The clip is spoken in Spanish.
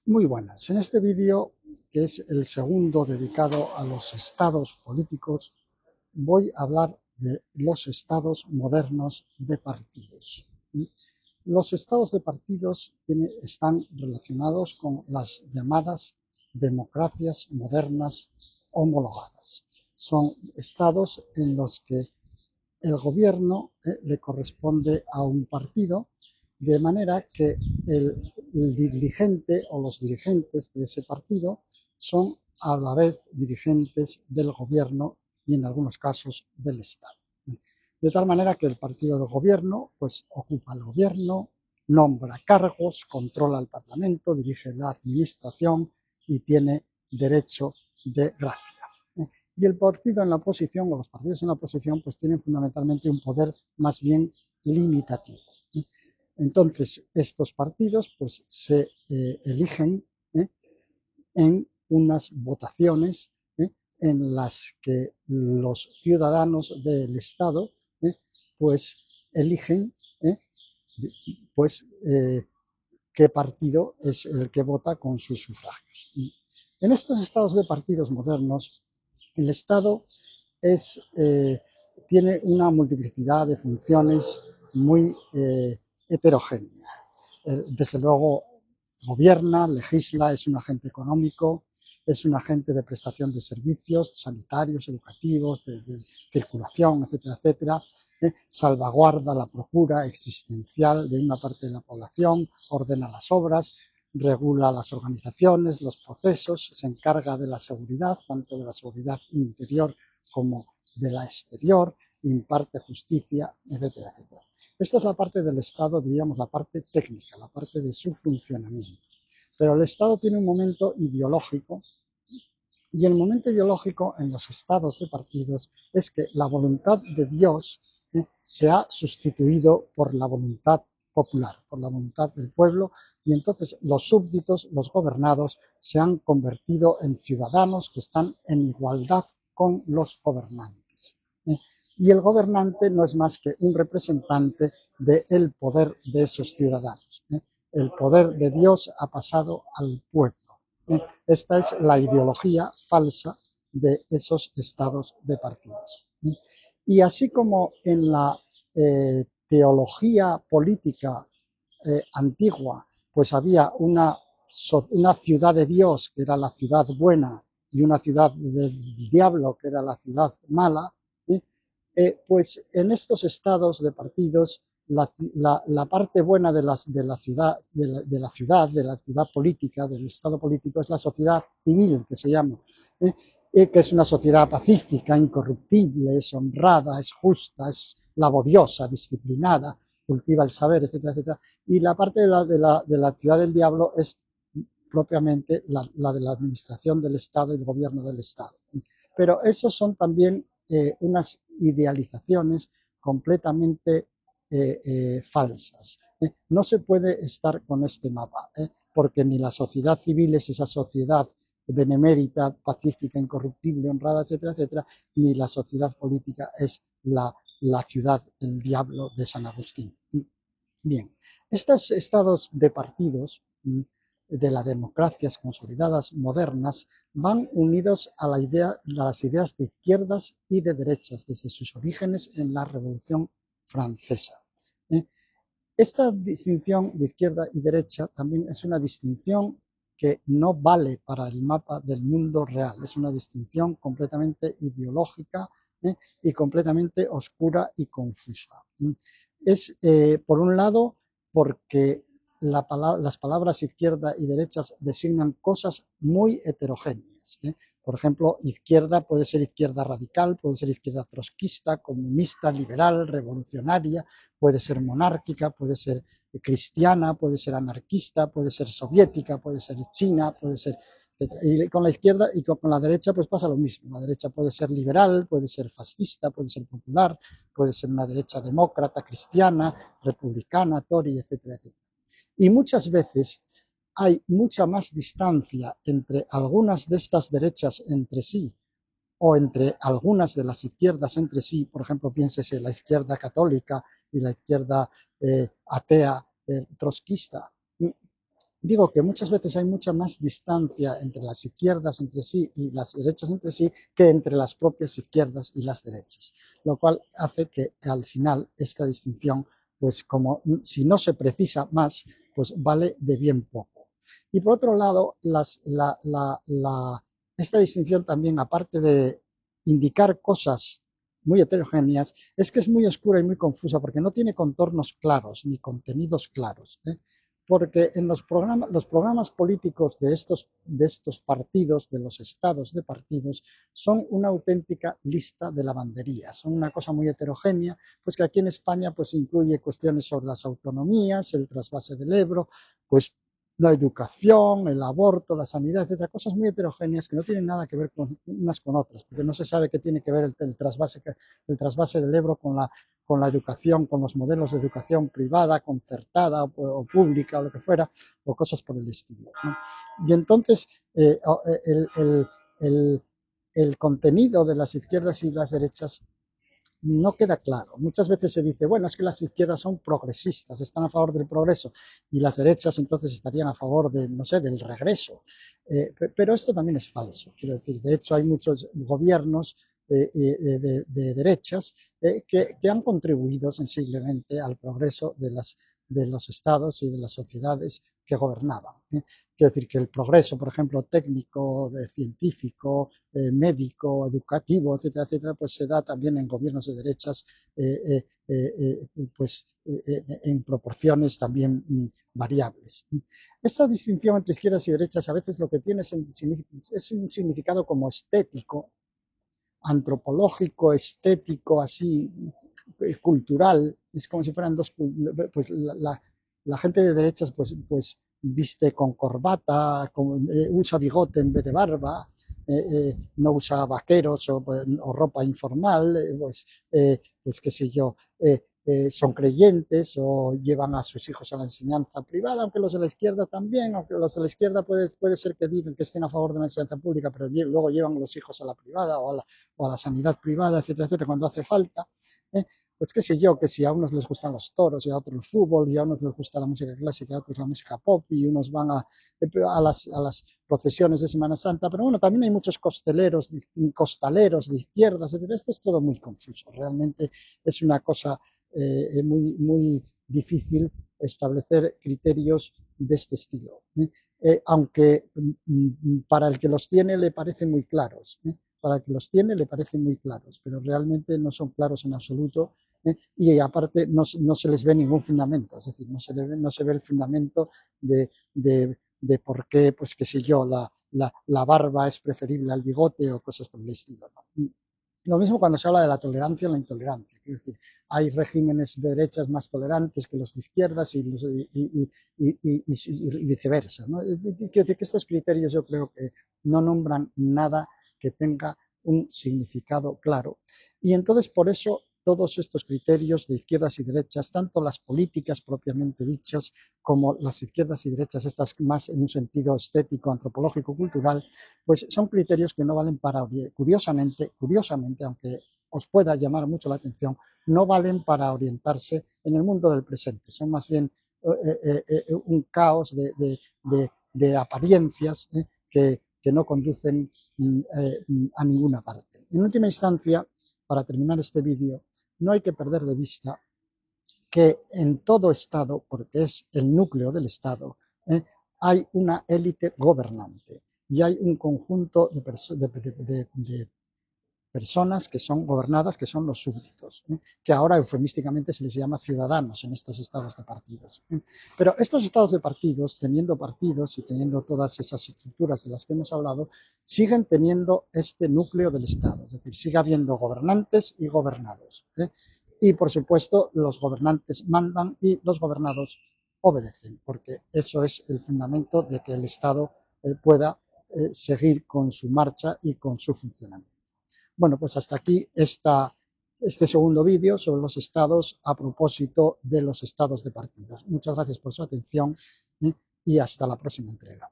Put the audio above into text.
Muy buenas. En este vídeo, que es el segundo dedicado a los estados políticos, voy a hablar de los estados modernos de partidos. Los estados de partidos están relacionados con las llamadas democracias modernas homologadas. Son estados en los que el gobierno le corresponde a un partido, de manera que el dirigente o los dirigentes de ese partido son a la vez dirigentes del gobierno y en algunos casos del Estado. De tal manera que el partido del gobierno pues ocupa el gobierno, nombra cargos, controla el parlamento, dirige la administración y tiene derecho de gracia. Y el partido en la oposición, o los partidos en la oposición, pues tienen fundamentalmente un poder más bien limitativo. Entonces, estos partidos pues se eligen en unas votaciones en las que los ciudadanos del Estado pues eligen pues qué partido es el que vota con sus sufragios. En estos estados de partidos modernos, el Estado tiene una multiplicidad de funciones muy heterogénea. Desde luego, gobierna, legisla, es un agente económico, es un agente de prestación de servicios sanitarios, educativos, de circulación, etcétera, etcétera. Salvaguarda la procura existencial de una parte de la población, ordena las obras, regula las organizaciones, los procesos, se encarga de la seguridad, tanto de la seguridad interior como de la exterior, imparte justicia, etcétera, etcétera. Esta es la parte del Estado, diríamos, la parte técnica, la parte de su funcionamiento. Pero el Estado tiene un momento ideológico, y el momento ideológico en los estados de partidos es que la voluntad de Dios se ha sustituido por la voluntad popular, por la voluntad del pueblo, y entonces los súbditos, los gobernados, se han convertido en ciudadanos que están en igualdad con los gobernantes. Y el gobernante no es más que un representante del poder de esos ciudadanos. El poder de Dios ha pasado al pueblo. Esta es la ideología falsa de esos estados de partidos. Y así como en la teología política antigua, pues había una ciudad de Dios, que era la ciudad buena, y una ciudad del diablo, que era la ciudad mala, pues en estos estados de partidos la parte buena de la ciudad política, del estado político, es la sociedad civil, que se llama, que es una sociedad pacífica, incorruptible, es honrada, es justa, es laboriosa, disciplinada, cultiva el saber, etcétera, etcétera. Y la parte de la ciudad del diablo es propiamente la de la administración del Estado y el gobierno del Estado. Pero esos son también unas idealizaciones completamente falsas. No se puede estar con este mapa, porque ni la sociedad civil es esa sociedad benemérita, pacífica, incorruptible, honrada, etcétera, etcétera, ni la sociedad política es la ciudad del diablo de San Agustín. Bien, estos estados de partidos de las democracias consolidadas modernas van unidos a las ideas de izquierdas y de derechas desde sus orígenes en la Revolución Francesa. Esta distinción de izquierda y derecha también es una distinción que no vale para el mapa del mundo real, es una distinción completamente ideológica y completamente oscura y confusa. Es, por un lado, porque las palabras izquierda y derechas designan cosas muy heterogéneas. Por ejemplo, izquierda puede ser izquierda radical, puede ser izquierda trotskista, comunista, liberal, revolucionaria, puede ser monárquica, puede ser cristiana, puede ser anarquista, puede ser soviética, puede ser china, puede ser... Y con la izquierda y con la derecha pues pasa lo mismo. La derecha puede ser liberal, puede ser fascista, puede ser popular, puede ser una derecha demócrata, cristiana, republicana, tory, etcétera, etcétera. Y muchas veces hay mucha más distancia entre algunas de estas derechas entre sí o entre algunas de las izquierdas entre sí. Por ejemplo, piénsese la izquierda católica y la izquierda atea trotskista. digo que muchas veces hay mucha más distancia entre las izquierdas entre sí y las derechas entre sí que entre las propias izquierdas y las derechas, lo cual hace que al final esta distinción, pues como si no se precisa más, pues vale de bien poco. Y por otro lado, esta distinción también, aparte de indicar cosas muy heterogéneas, es que es muy oscura y muy confusa porque no tiene contornos claros ni contenidos claros, porque en los programas políticos de estos partidos, de los estados de partidos, son una auténtica lista de lavanderías, son una cosa muy heterogénea, pues que aquí en España pues incluye cuestiones sobre las autonomías, el trasvase del Ebro, pues la educación, el aborto, la sanidad, etcétera, cosas muy heterogéneas que no tienen nada que ver unas con otras, porque no se sabe qué tiene que ver el trasvase del Ebro con la educación, con los modelos de educación privada, concertada o pública o lo que fuera, o cosas por el estilo, ¿no? Y entonces el, el contenido de las izquierdas y las derechas no queda claro. Muchas veces se dice, bueno, es que las izquierdas son progresistas, están a favor del progreso, y las derechas entonces estarían a favor de, no sé, del regreso. Pero esto también es falso. Quiero decir, de hecho hay muchos gobiernos de derechas que han contribuido sensiblemente al progreso de los estados y de las sociedades que gobernaban. Quiero decir que el progreso, por ejemplo, técnico, científico, médico, educativo, etcétera, etcétera, pues se da también en gobiernos de derechas, pues en proporciones también variables. Esta distinción entre izquierdas y derechas a veces lo que tiene es un significado como estético, antropológico, estético, así, cultural, es como si fueran dos, pues la gente de derechas pues viste con corbata, usa bigote en vez de barba, no usa vaqueros o ropa informal, pues qué sé yo, son creyentes o llevan a sus hijos a la enseñanza privada, aunque los de la izquierda también, aunque los de la izquierda puede ser que digan que estén a favor de la enseñanza pública, pero luego llevan a los hijos a la privada o a la sanidad privada, etcétera, etcétera, cuando hace falta. Pues qué sé yo, que si a unos les gustan los toros y a otros el fútbol, y a unos les gusta la música clásica y a otros la música pop, y unos van a las procesiones de Semana Santa, pero bueno, también hay muchos costaleros de izquierdas, etc. Esto es todo muy confuso, realmente es una cosa muy difícil establecer criterios de este estilo, aunque para el que los tiene le parecen muy claros, para el que los tiene le parecen muy claros, pero realmente no son claros en absoluto, y aparte no se les ve ningún fundamento, es decir, no se ve el fundamento de por qué, pues qué sé yo, la barba es preferible al bigote o cosas por el estilo, ¿no? Lo mismo cuando se habla de la tolerancia o la intolerancia, es decir, hay regímenes de derechas más tolerantes que los de izquierdas y viceversa, ¿no? Quiero decir que estos criterios yo creo que no nombran nada que tenga un significado claro. Y entonces por eso todos estos criterios de izquierdas y derechas, tanto las políticas propiamente dichas como las izquierdas y derechas, estas más en un sentido estético, antropológico, cultural, pues son criterios que no valen para, curiosamente, aunque os pueda llamar mucho la atención, no valen para orientarse en el mundo del presente, son más bien un caos de apariencias que no conducen a ninguna parte. En última instancia, para terminar este vídeo, no hay que perder de vista que en todo Estado, porque es el núcleo del Estado, hay una élite gobernante y hay un conjunto de personas que son gobernadas, que son los súbditos, que ahora eufemísticamente se les llama ciudadanos en estos estados de partidos. Pero estos estados de partidos, teniendo partidos y teniendo todas esas estructuras de las que hemos hablado, siguen teniendo este núcleo del Estado, es decir, sigue habiendo gobernantes y gobernados. Y, por supuesto, los gobernantes mandan y los gobernados obedecen, porque eso es el fundamento de que el Estado pueda seguir con su marcha y con su funcionamiento. Bueno, pues hasta aquí este segundo vídeo sobre los estados a propósito de los estados de partidos. Muchas gracias por su atención y hasta la próxima entrega.